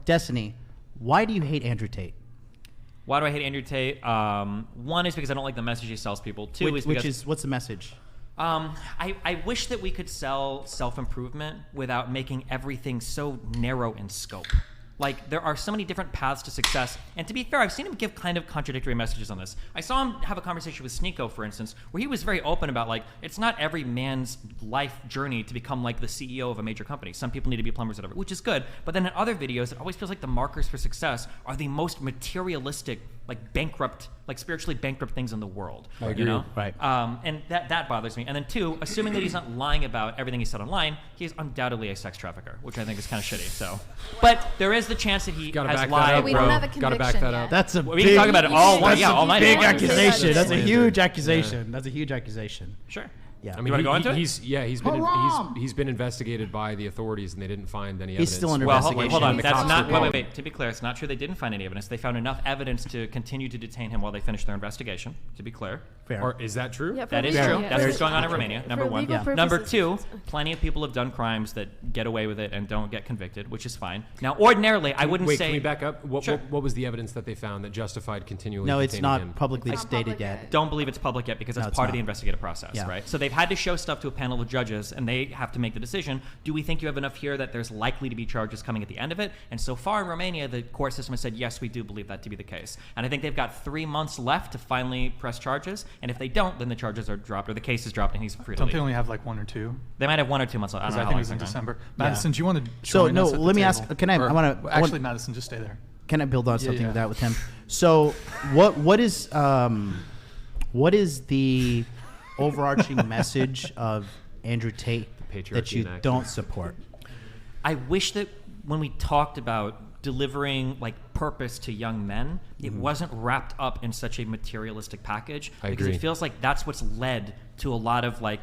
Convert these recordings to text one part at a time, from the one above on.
Destiny, why do you hate Andrew Tate? Why do I hate Andrew Tate? One is because I don't like the message he sells people. Two is because... what's the message? I wish that we could sell self-improvement without making everything so narrow in scope. Like, there are so many different paths to success. And to be fair, I've seen him give kind of contradictory messages on this. I saw him have a conversation with Sneeko, for instance, where he was very open about, like, it's not every man's life journey to become, like, the CEO of a major company. Some people need to be plumbers or whatever, which is good. But then in other videos, it always feels like the markers for success are the most materialistic, like, bankrupt, like, spiritually bankrupt things in the world. I agree. You know? Right. And that bothers me. And then two, assuming that he's not lying about everything he said online, he is undoubtedly a sex trafficker, which I think is kind of shitty. So, but there is the chance that he has lied. We don't have a conviction. Gotta back that up. That's a we can talk about it all night. Big accusation. That's a huge accusation. That's a huge accusation. Sure. Yeah. I mean, You wanna go into it? he's been investigated by the authorities, and they didn't find any evidence. He's still under Well, investigation. hold on. The That's cops not. were Wait. To be clear, it's not true. They didn't find any evidence. They found enough evidence to continue to detain him while they finished their investigation. To be clear, Fair. Or is that true? Yeah, for that is legal- true. yeah. That's For- what's going on in Romania. for Number one. legal purposes. Number two, plenty of people have done crimes that get away with it and don't get convicted, which is fine. Now, ordinarily, I wouldn't Wait, say. can we back up? Sure. What was the evidence that they found that justified continually No, it's detaining not him? publicly It's not stated public yet. yet. Don't believe it's public yet because No, that's it's part of not. the investigative process, Yeah. right? So they've had to show stuff to a panel of judges, and they have to make the decision. Do we think you have enough here that there's likely to be charges coming at the end of it? And so far in Romania, the court system has said, yes, we do believe that to be the case. And I think they've got 3 months left to finally press charges. And if they don't, then the charges are dropped, or the case is dropped, and he's free to Don't leave. they only have like 1 or 2? They might have 1 or 2 months left. I Because don't I know think how it was in long it's been. December. Madison, do you want to So join no, us at the let me table? ask. Can I? Or- I want to. Actually, Madison, just stay there. Can I build on Yeah, something yeah. with that with him? So what is the overarching message of Andrew Tate patriarchy that you in action. don't support? I wish that when we talked about delivering like purpose to young men, it wasn't wrapped up in such a materialistic package. I because agree. it feels like that's what's led to a lot of like.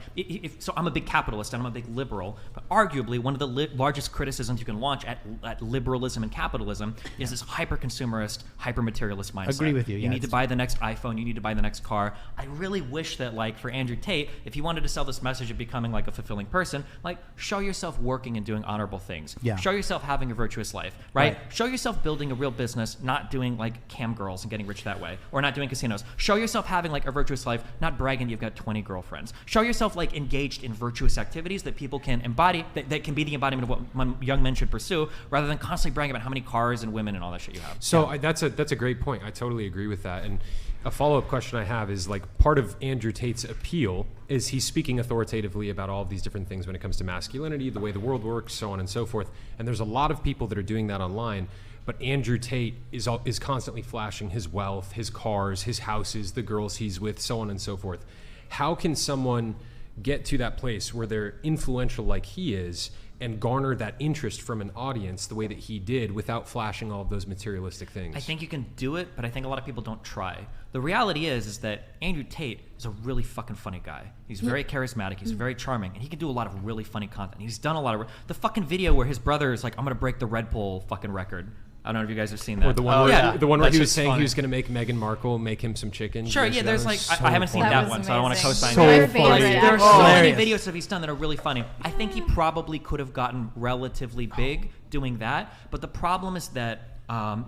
So I'm a big capitalist and I'm a big liberal, but arguably one of the largest criticisms you can launch at liberalism and capitalism is this hyper-consumerist, hyper-materialist mindset. Agree with you, You yeah, need to it's- buy the next iPhone. You need to buy the next car. I really wish that like for Andrew Tate, if he wanted to sell this message of becoming like a fulfilling person, like show yourself working and doing honorable things. Yeah. Show yourself having a virtuous life, right? Right. Show yourself building a real business, not doing like cam girls and getting rich that way, or not doing casinos. Show yourself having like a virtuous life, not bragging you've got 20 girlfriends. Show yourself like engaged in virtuous activities that people can embody, that can be the embodiment of what young men should pursue, rather than constantly bragging about how many cars and women and all that shit you have. So that's a great point. I totally agree with that. And a follow-up question I have is like part of Andrew Tate's appeal is he's speaking authoritatively about all of these different things when it comes to masculinity, the way the world works, so on and so forth. And there's a lot of people that are doing that online. But Andrew Tate is constantly flashing his wealth, his cars, his houses, the girls he's with, so on and so forth. How can someone get to that place where they're influential like he is and garner that interest from an audience the way that he did without flashing all of those materialistic things? I think you can do it, but I think a lot of people don't try. The reality is that Andrew Tate is a really fucking funny guy. He's very charismatic. He's very charming, and he can do a lot of really funny content. He's done a lot of the fucking video where his brother is like, "I'm gonna break the Red Bull fucking record." I don't know if you guys have seen that. Or the one where That's he was just saying funny. he was going to make Meghan Markle make him some chicken. Sure, Did you yeah, see there's that? like, It was I haven't seen That that was one, so I don't want to amazing. co-sign So that. funny. There are so Hilarious. many videos that he's done that are really funny. I think he probably could have gotten relatively big doing that, but the problem is that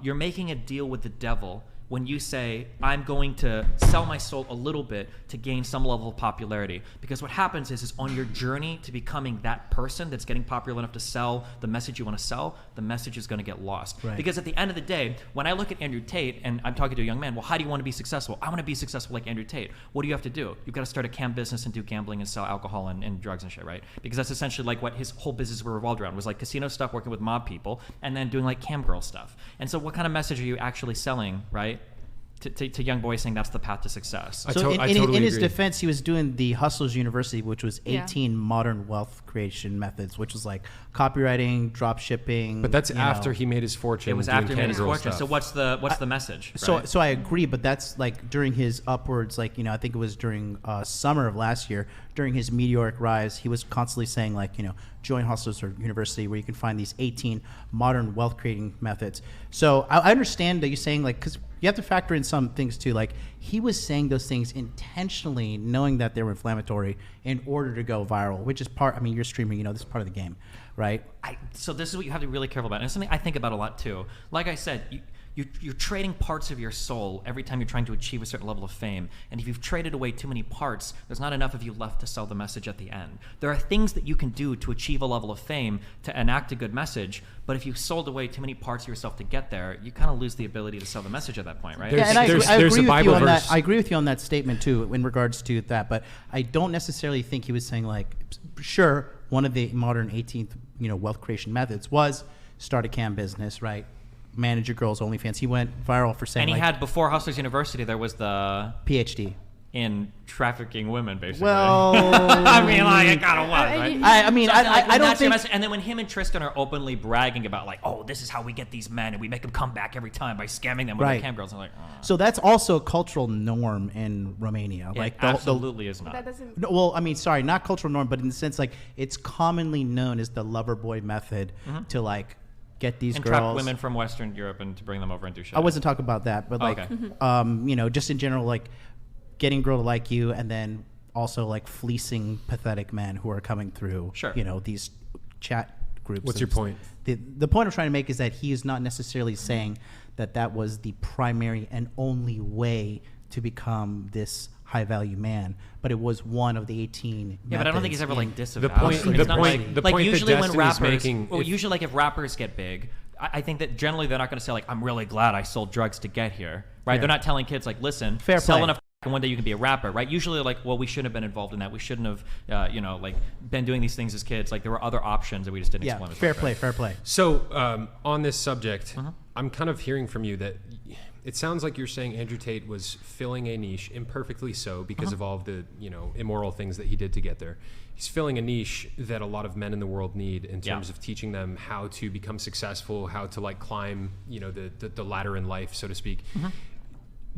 you're making a deal with the devil when you say, I'm going to sell my soul a little bit to gain some level of popularity. Because what happens is on your journey to becoming that person that's getting popular enough to sell the message you want to sell, the message is going to get lost. Right. Because at the end of the day, when I look at Andrew Tate and I'm talking to a young man, well, how do you want to be successful? I want to be successful like Andrew Tate. What do you have to do? You've got to start a cam business and do gambling and sell alcohol and drugs and shit, right? Because that's essentially like what his whole business revolved around, was like casino stuff, working with mob people, and then doing like cam girl stuff. And so what kind of message are you actually selling, right? To young boys saying that's the path to success. So I in totally his agree. defense, he was doing the Hustlers University, which was Yeah. 18 modern wealth creation methods, which was like copywriting, drop shipping. But that's you after know. he made his fortune. It was doing after he made his Cam Girl fortune. stuff. So what's the message? Right? So I agree, but that's like during his upwards, like, you know, I think it was during summer of last year, during his meteoric rise, he was constantly saying, like, join Hustlers or University, where you can find these 18 modern wealth creating methods. So I understand that you're saying, like, because you have to factor in some things too. Like, he was saying those things intentionally, knowing that they were inflammatory in order to go viral, which is part, I mean, you're streaming, this is part of the game, right? So this is what you have to be really careful about. And it's something I think about a lot too. Like I said, you're trading parts of your soul every time you're trying to achieve a certain level of fame. And if you've traded away too many parts, there's not enough of you left to sell the message at the end. There are things that you can do to achieve a level of fame, to enact a good message, but if you've sold away too many parts of yourself to get there, you kind of lose the ability to sell the message at that point, right? Yeah, and I agree there's a with Bible you on that. verse. I agree with you on that statement too, in regards to that. But I don't necessarily think he was saying, like, sure, one of the modern 18th, wealth creation methods was start a cam business, right? Manage your girls' OnlyFans. He went viral for saying, And he like, had, before Hustlers University, there was the PhD in trafficking women, basically. Well, I mean, like, it kind of was, right? I don't think. And then when him and Tristan are openly bragging about, like, oh, this is how we get these men, and we make them come back every time by scamming them with Right. the cam girls, I'm like, So that's also a cultural norm in Romania. it Like, absolutely is not. That doesn't. No, well, I mean, sorry, not cultural norm, but in the sense, like, it's commonly known as the lover boy method to, like, get these And trap girls. women from Western Europe and to bring them over and do shit. I wasn't talking about that, but like, Okay. just in general, like, getting a girl to like you, and then also like fleecing pathetic men who are coming through. Sure. These chat groups. What's your point? The point I'm trying to make is that he is not necessarily saying that was the primary and only way to become this high value man, but it was one of the 18. Yeah, but I don't think he's ever like disavowed. point- Like, it's not like point that usually when Destiny's rappers, making, well, if- usually like if rappers get big, I think that generally they're not going to say like, I'm really glad I sold drugs to get here, right? Fair. They're not telling kids like, listen, Fair sell play. enough and one day you can be a rapper, right? Usually like, well, we shouldn't have been involved in that. We shouldn't have, like been doing these things as kids. Like there were other options that we just didn't Yeah, explore. fair play, fair play. So on this subject, I'm kind of hearing from you that it sounds like you're saying Andrew Tate was filling a niche, imperfectly so, because of all of the immoral things that he did to get there. He's filling a niche that a lot of men in the world need in terms of teaching them how to become successful, how to like climb the ladder in life, so to speak.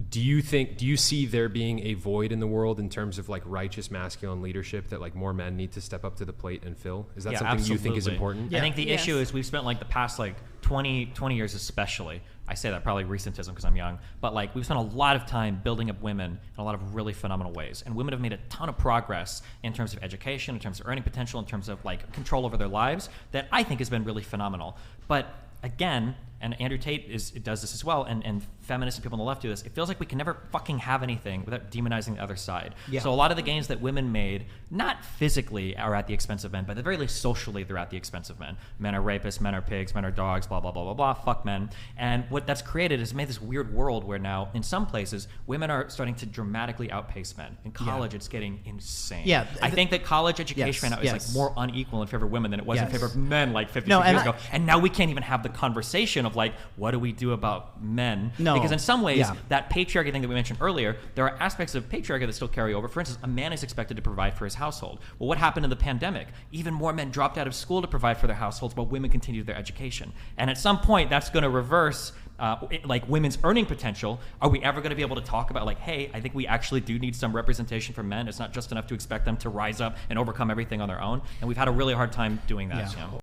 Do you see there being a void in the world in terms of like righteous masculine leadership that like more men need to step up to the plate and fill? Is that something you think is absolutely. important? I think the Yes. issue is we've spent like the past like 20 years especially. I say that probably recentism because I'm young, but like we've spent a lot of time building up women in a lot of really phenomenal ways. And women have made a ton of progress in terms of education, in terms of earning potential, in terms of like control over their lives that I think has been really phenomenal. But again, and Andrew Tate does this as well, and feminists and people on the left do this, it feels like we can never fucking have anything without demonizing the other side. Yeah. So a lot of the gains that women made, not physically are at the expense of men, but at the very least socially they're at the expense of men. Men are rapists, men are pigs, men are dogs, blah, blah, blah, blah, blah, fuck men. And what that's created is made this weird world where now, in some places, women are starting to dramatically outpace men. In college, it's getting insane. Yeah, I think that college education Yes, right now is yes. like more unequal in favor of women than it was in Yes. favor of men like 50 No, and years ago. And now we can't even have the conversation of like, what do we do about men? No. Because in some ways, Yeah. that patriarchy thing that we mentioned earlier, there are aspects of patriarchy that still carry over. For instance, a man is expected to provide for his household. Well, what happened in the pandemic? Even more men dropped out of school to provide for their households while women continued their education. And at some point, that's going to reverse like women's earning potential. Are we ever going to be able to talk about like, hey, I think we actually do need some representation for men. It's not just enough to expect them to rise up and overcome everything on their own. And we've had a really hard time doing that. Yeah.